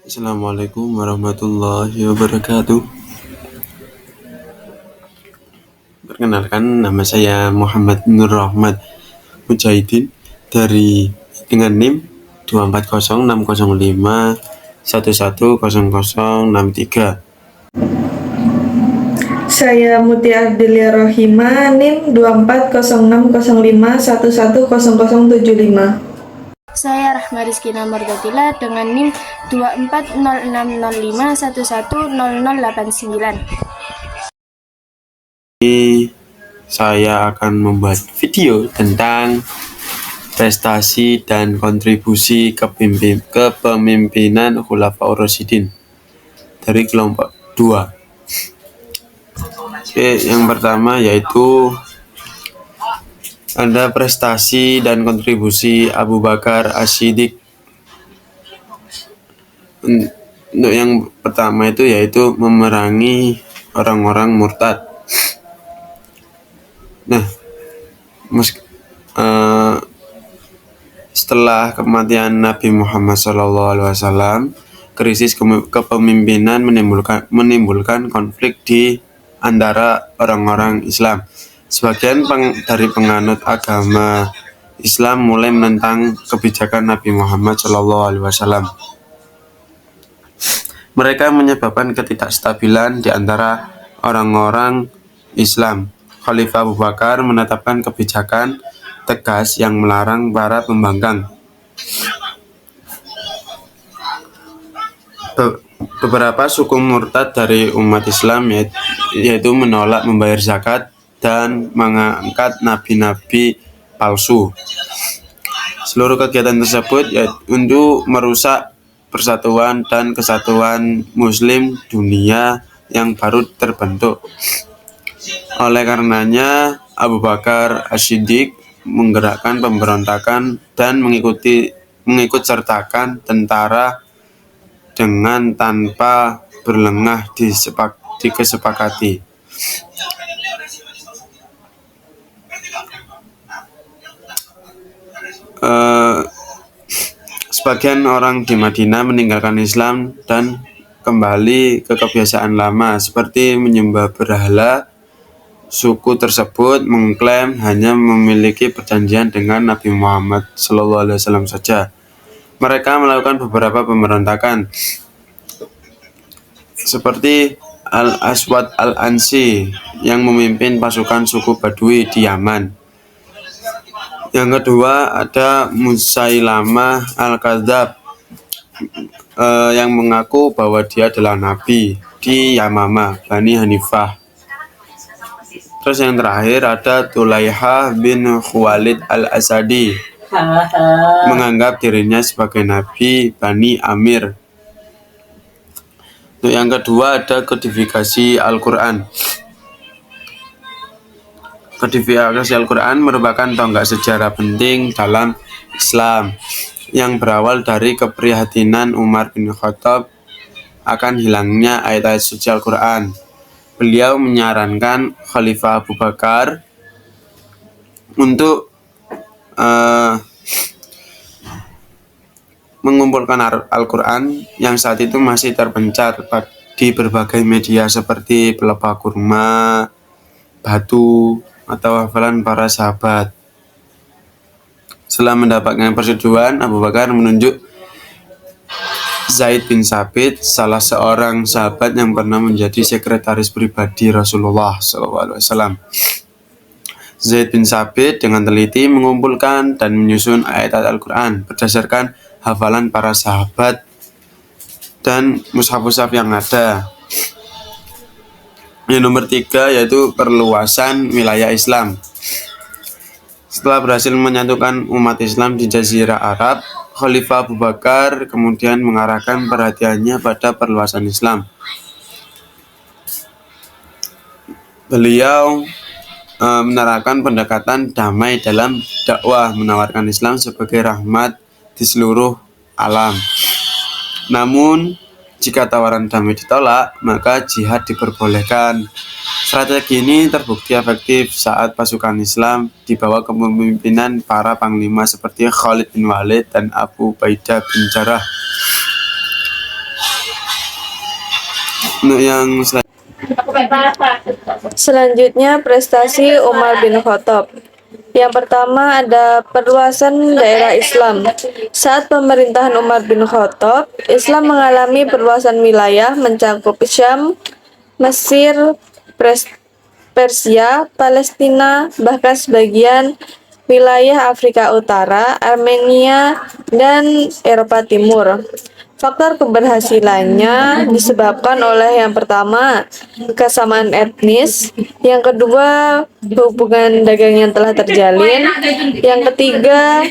Assalamualaikum warahmatullahi wabarakatuh. Perkenalkan, nama saya Muhammad Nur Rahmat Mujahidin dengan NIM 2406051100063. Saya Mutia Ardelia Rohima, NIM 2406051100075. Saya Rahma Rizkina Mardotila dengan NIM 2406051100089. Saya akan membuat video tentang prestasi dan kontribusi kepemimpinan Khulafaur Rasyidin dari kelompok 2. Oke, yang pertama yaitu ada prestasi dan kontribusi Abu Bakar As-Siddiq. Untuk yang pertama itu yaitu memerangi orang-orang murtad. Nah, setelah kematian Nabi Muhammad SAW, krisis kepemimpinan menimbulkan konflik di antara orang-orang Islam. Sebagian dari penganut agama Islam mulai menentang kebijakan Nabi Muhammad SAW. Mereka menyebabkan ketidakstabilan di antara orang-orang Islam. Khalifah Abu Bakar menetapkan kebijakan tegas yang melarang para pembangkang. Beberapa suku murtad dari umat Islam yaitu menolak membayar zakat dan mengangkat nabi-nabi palsu. Seluruh kegiatan tersebut untuk merusak persatuan dan kesatuan Muslim dunia yang baru terbentuk. Oleh karenanya, Abu Bakar As-Siddiq menggerakkan pemberontakan dan mengikut sertakan tentara dengan tanpa berlengah disepakati. Sebagian orang di Madinah meninggalkan Islam dan kembali ke kebiasaan lama seperti menyembah berhala. Suku tersebut mengklaim hanya memiliki perjanjian dengan Nabi Muhammad SAW saja. Mereka melakukan beberapa pemberontakan seperti Al-Aswad Al-Ansi yang memimpin pasukan suku Badui di Yaman. Yang kedua ada Musailamah Al-Kadzab yang mengaku bahwa dia adalah nabi di Yamamah, Bani Hanifah. Terus yang terakhir ada Tulaiha bin Khuwailid Al-Asadi menganggap dirinya sebagai nabi Bani Amir. Untuk yang kedua ada kodifikasi Al-Quran. Kodifikasi Al-Quran merupakan tonggak sejarah penting dalam Islam yang berawal dari keprihatinan Umar bin Khattab akan hilangnya ayat-ayat suci Al-Quran. Beliau menyarankan Khalifah Abu Bakar untuk mengumpulkan Al-Quran yang saat itu masih terpencar di berbagai media seperti pelepah kurma, batu, atau hafalan para sahabat. Setelah mendapatkan persetujuan, Abu Bakar menunjuk Zaid bin Tsabit, salah seorang sahabat yang pernah menjadi sekretaris pribadi Rasulullah SAW. Zaid bin Tsabit dengan teliti mengumpulkan dan menyusun ayat-ayat Al-Quran berdasarkan hafalan para sahabat dan mushaf-mushaf yang ada. Yang nomor 3 yaitu perluasan wilayah Islam. Setelah berhasil menyatukan umat Islam di Jazirah Arab, Khalifah Abu Bakar kemudian mengarahkan perhatiannya pada perluasan Islam. Beliau menerapkan pendekatan damai dalam dakwah, menawarkan Islam sebagai rahmat di seluruh alam. Namun, jika tawaran damai ditolak, maka jihad diperbolehkan. Strategi ini terbukti efektif saat pasukan Islam di bawah kepemimpinan para panglima seperti Khalid bin Walid dan Abu Ubaidah bin Jarrah. Untuk yang Selanjutnya, prestasi Umar bin Khattab. Yang pertama ada perluasan daerah Islam. Saat pemerintahan Umar bin Khattab, Islam mengalami perluasan wilayah mencakup Syam, Mesir, Persia, Palestina, bahkan sebagian wilayah Afrika Utara, Armenia, dan Eropa Timur. Faktor keberhasilannya disebabkan oleh yang pertama, kesamaan etnis, yang kedua, hubungan dagang yang telah terjalin, yang ketiga,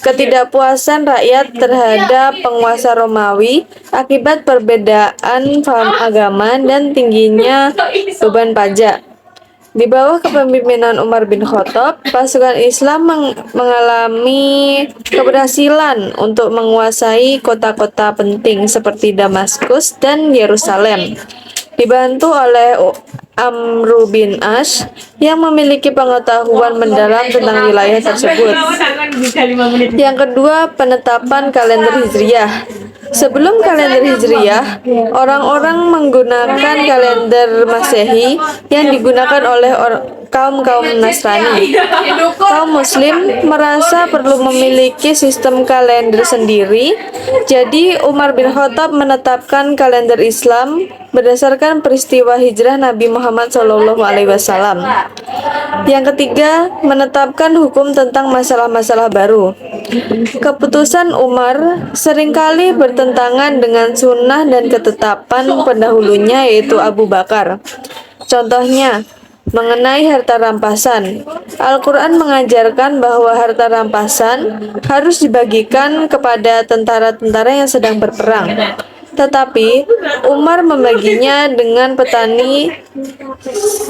ketidakpuasan rakyat terhadap penguasa Romawi akibat perbedaan paham agama dan tingginya beban pajak. Di bawah kepemimpinan Umar bin Khattab, pasukan Islam mengalami keberhasilan untuk menguasai kota-kota penting seperti Damaskus dan Yerusalem. Dibantu oleh Amr bin Ash yang memiliki pengetahuan mendalam tentang wilayah tersebut. Yang kedua, penetapan kalender Hijriah. Sebelum kalender Hijriah, orang-orang menggunakan kalender Masehi yang digunakan oleh kaum-kaum Nasrani. Kaum Muslim merasa perlu memiliki sistem kalender sendiri, jadi Umar bin Khattab menetapkan kalender Islam berdasarkan peristiwa hijrah Nabi Muhammad SAW. Yang ketiga, menetapkan hukum tentang masalah-masalah baru. Keputusan Umar seringkali bertentangan dengan sunnah dan ketetapan pendahulunya, yaitu Abu Bakar. Contohnya, mengenai harta rampasan, Al-Quran mengajarkan bahwa harta rampasan harus dibagikan kepada tentara-tentara yang sedang berperang. Tetapi Umar membaginya dengan petani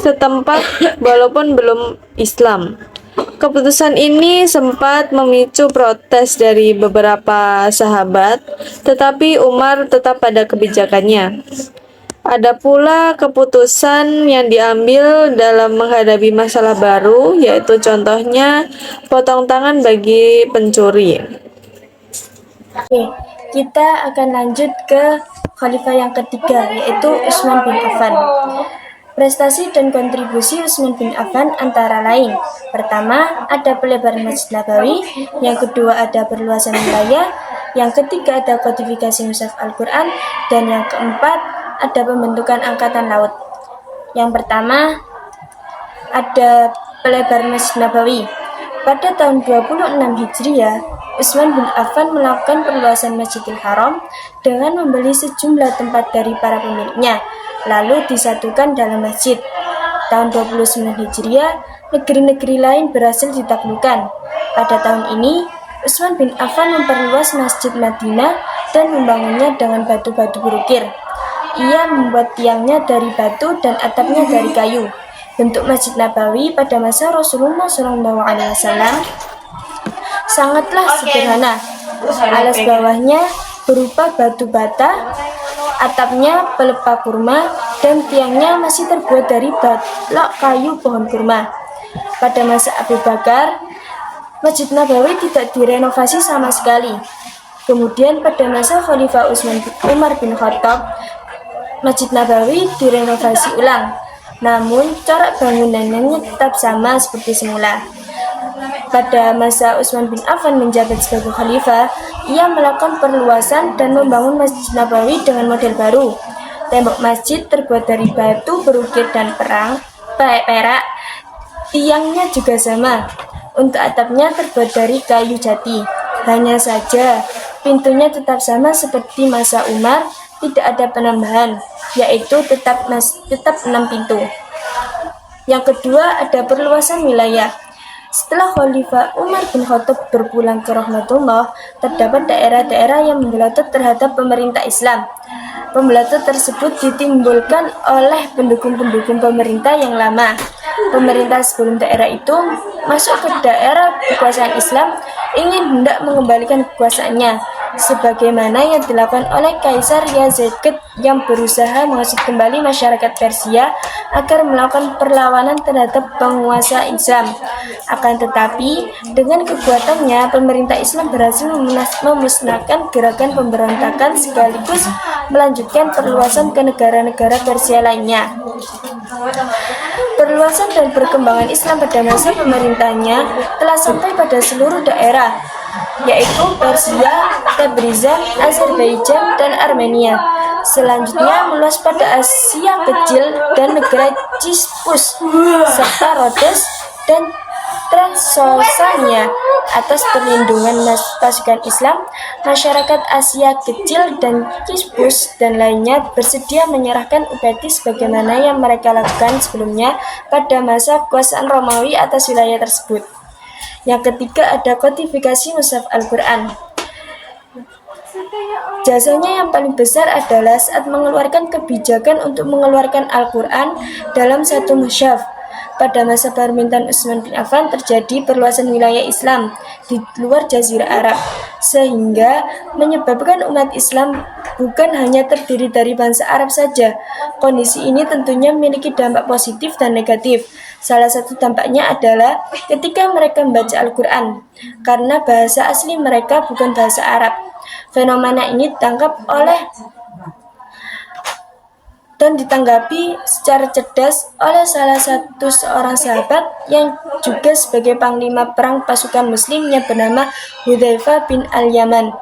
setempat walaupun belum Islam. Keputusan ini sempat memicu protes dari beberapa sahabat, tetapi Umar tetap pada kebijakannya. Ada pula keputusan yang diambil dalam menghadapi masalah baru, yaitu contohnya potong tangan bagi pencuri. Oke, kita akan lanjut ke khalifah yang ketiga, yaitu Utsman bin Affan. Prestasi dan kontribusi Utsman bin Affan antara lain: pertama, ada pelebaran Masjid Nabawi; yang kedua, ada perluasan wilayah; yang ketiga, ada kodifikasi mushaf Al-Quran; dan yang keempat, ada pembentukan angkatan laut. Yang pertama, ada pelebaran Masjid Nabawi. Pada tahun 26 Hijriah, Utsman bin Affan melakukan perluasan Masjidil Haram dengan membeli sejumlah tempat dari para pemiliknya, lalu disatukan dalam masjid. Tahun 29 Hijriah, negeri-negeri lain berhasil ditaklukkan. Pada tahun ini, Utsman bin Affan memperluas Masjid Madinah dan membangunnya dengan batu-batu berukir. Ia membuat tiangnya dari batu dan atapnya dari kayu. Bentuk Masjid Nabawi pada masa Rasulullah SAW sangatlah sederhana. Alas bawahnya berupa batu bata, atapnya pelepah kurma, dan tiangnya masih terbuat dari balok kayu pohon kurma. Pada masa Abu Bakar, Masjid Nabawi tidak direnovasi sama sekali. Kemudian pada masa Khalifah Umar bin Khattab, Masjid Nabawi direnovasi ulang, namun corak bangunannya tetap sama seperti semula. Pada masa Utsman bin Affan menjabat sebagai khalifah, ia melakukan perluasan dan membangun Masjid Nabawi dengan model baru. Tembok masjid terbuat dari batu berukir dan perak. Tiangnya juga sama. Untuk atapnya terbuat dari kayu jati. Hanya saja, pintunya tetap sama seperti masa Umar, tidak ada penambahan, yaitu tetap 6 pintu. Yang kedua, ada perluasan wilayah. Setelah Khalifah Umar bin Khattab berpulang ke rahmatullah, terdapat daerah-daerah yang membelotot terhadap pemerintah Islam. Pembelotot tersebut ditimbulkan oleh pendukung-pendukung pemerintah yang lama. Pemerintah sebelum daerah itu masuk ke daerah kekuasaan Islam, ingin hendak mengembalikan kekuasaannya. sebagaimana yang dilakukan oleh Kaisar Yazid yang berusaha menghasut kembali masyarakat Persia agar melakukan perlawanan terhadap penguasa Islam. Akan tetapi, dengan kekuatannya, pemerintah Islam berhasil memusnahkan gerakan pemberontakan sekaligus melanjutkan perluasan ke negara-negara Persia lainnya. Perluasan dan perkembangan Islam pada masa pemerintahnya telah sampai pada seluruh daerah, yaitu Persia, Tabrizan, Azerbaijan, dan Armenia. Selanjutnya meluas pada Asia Kecil dan negara Cispus, serta Rhodes dan Transylvania. Atas perlindungan pasukan Islam, masyarakat Asia Kecil dan Cispus dan lainnya bersedia menyerahkan upeti sebagaimana yang mereka lakukan sebelumnya pada masa kekuasaan Romawi atas wilayah tersebut. Yang ketiga, ada kodifikasi mushaf Al-Quran. Jasanya yang paling besar adalah saat mengeluarkan kebijakan untuk mengeluarkan Al-Quran dalam satu mushaf. Pada masa pemerintahan Utsman bin Affan terjadi perluasan wilayah Islam di luar Jazirah Arab, sehingga menyebabkan umat Islam bukan hanya terdiri dari bangsa Arab saja. Kondisi ini tentunya memiliki dampak positif dan negatif. Salah satu dampaknya adalah ketika mereka membaca Al-Quran, karena bahasa asli mereka bukan bahasa Arab. Fenomena ini ditangkap oleh dan ditanggapi secara cerdas oleh salah satu seorang sahabat yang juga sebagai panglima perang pasukan muslim yang bernama Hudzaifah bin Al-Yaman.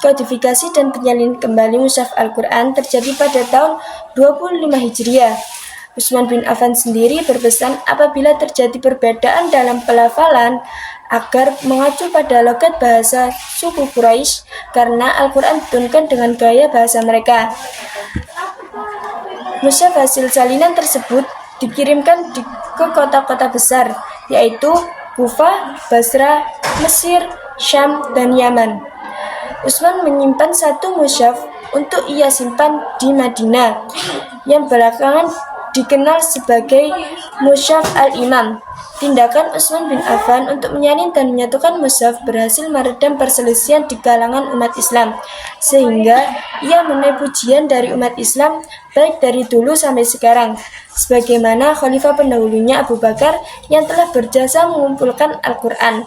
Kodifikasi dan penyalinan kembali mushaf Al-Quran terjadi pada tahun 25 Hijriah. Utsman bin Affan sendiri berpesan apabila terjadi perbedaan dalam pelafalan agar mengacu pada logat bahasa suku Quraisy karena Al-Quran diturunkan dengan gaya bahasa mereka. Mushaf hasil salinan tersebut dikirimkan ke kota-kota besar, yaitu Kufah, Basra, Mesir, Syam, dan Yaman. Utsman menyimpan satu mushaf untuk ia simpan di Madinah, yang belakangan dikenal sebagai Mushaf Al-Imam. Tindakan Utsman bin Affan untuk menyalin dan menyatukan mushaf berhasil meredam perselisihan di kalangan umat Islam, sehingga ia menuai pujian dari umat Islam baik dari dulu sampai sekarang, sebagaimana khalifah pendahulunya Abu Bakar yang telah berjasa mengumpulkan Al-Quran.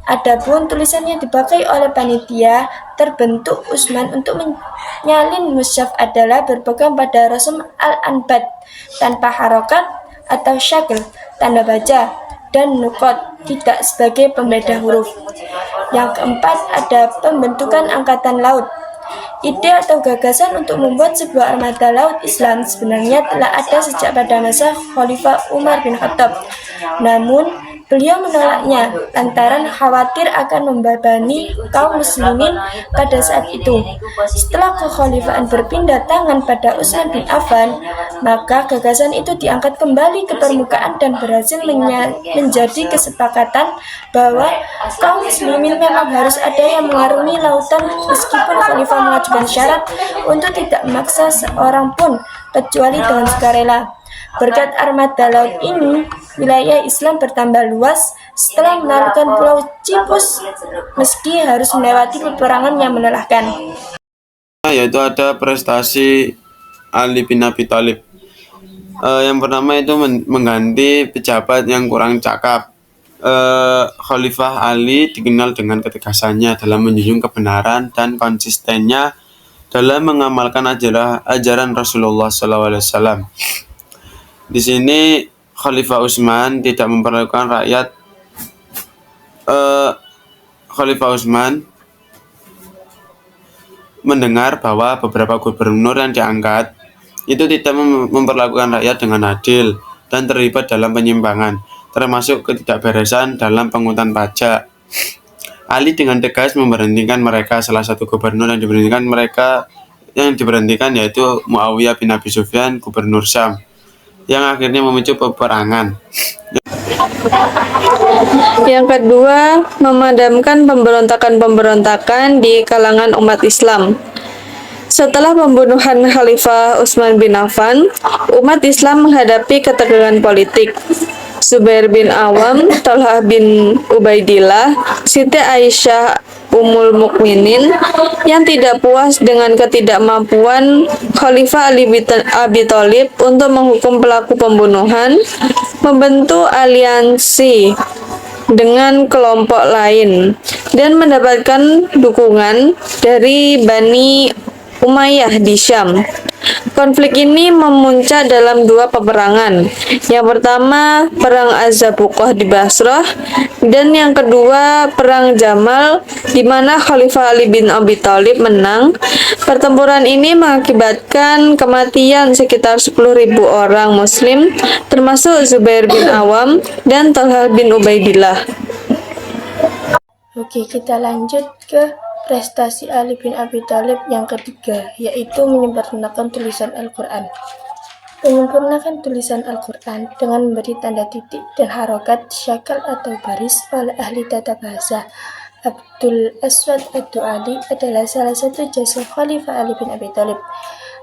Adapun tulisan yang dipakai oleh panitia terbentuk Utsman untuk menyalin mushaf adalah berpegang pada rasm al-anbad tanpa harokat atau syakl, tanda baca, dan nukot, tidak sebagai pembeda huruf. Yang keempat, ada pembentukan angkatan laut. Ide atau gagasan untuk membuat sebuah armada laut Islam sebenarnya telah ada sejak pada masa Khalifah Umar bin Khattab. Namun, beliau menolaknya lantaran khawatir akan membebani kaum muslimin pada saat itu. Setelah kekhalifahan berpindah tangan pada Utsman bin Affan, maka gagasan itu diangkat kembali ke permukaan dan berhasil menjadi kesepakatan bahwa kaum muslimin memang harus ada yang mengarungi lautan meskipun khalifah mengajukan syarat untuk tidak memaksa seorang pun kecuali dengan sukarela. Berkat armada laut ini, wilayah Islam bertambah luas setelah menaklukkan Pulau Cispus meski harus melewati peperangan yang melelahkan. Yaitu ada prestasi Ali bin Abi Thalib. Yang pertama itu mengganti pejabat yang kurang cakap. Khalifah Ali dikenal dengan ketegasannya dalam menjunjung kebenaran dan konsistennya dalam mengamalkan ajaran Rasulullah SAW. Di sini Khalifah Utsman tidak memperlakukan rakyat. Khalifah Utsman mendengar bahwa beberapa gubernur yang diangkat itu tidak memperlakukan rakyat dengan adil dan terlibat dalam penyimpangan, termasuk ketidakberesan dalam pungutan pajak. Ali dengan tegas memberhentikan mereka. Salah satu gubernur yang diberhentikan yaitu Muawiyah bin Abi Sufyan, gubernur Syam, yang akhirnya memicu peperangan. Yang kedua, memadamkan pemberontakan-pemberontakan di kalangan umat Islam. Setelah pembunuhan Khalifah Utsman bin Affan, umat Islam menghadapi ketegangan politik. Zubair bin Awam, Thalhah bin Ubaidillah, Siti Aisyah Ummul Mukminin yang tidak puas dengan ketidakmampuan Khalifah Ali bin Abi Thalib untuk menghukum pelaku pembunuhan, membentuk aliansi dengan kelompok lain dan mendapatkan dukungan dari Bani Umayyah di Syam. Konflik ini memuncak dalam dua peperangan. Yang pertama, Perang Az-Zabuqah di Basrah, dan yang kedua, Perang Jamal, di mana Khalifah Ali bin Abi Thalib menang. Pertempuran ini mengakibatkan kematian sekitar 10.000 orang Muslim, termasuk Zubair bin Awam dan Talha bin Ubaidillah. Oke, kita lanjut ke prestasi Ali bin Abi Thalib yang ketiga, yaitu menyempurnakan tulisan Al-Quran. Menyempurnakan tulisan Al-Quran dengan memberi tanda titik dan harokat, syakal atau baris oleh ahli tata bahasa. Abdul Aswad Ad-Du'ali adalah salah satu jasa Khalifah Ali bin Abi Thalib.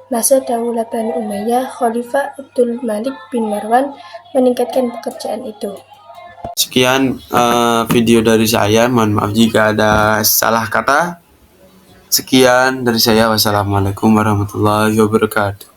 Masa Daulah Bani Umayyah, Khalifah Abdul Malik bin Marwan meningkatkan pekerjaan itu. Sekian video dari saya. Mohon maaf jika ada salah kata. Sekian dari saya. Wassalamualaikum warahmatullahi wabarakatuh.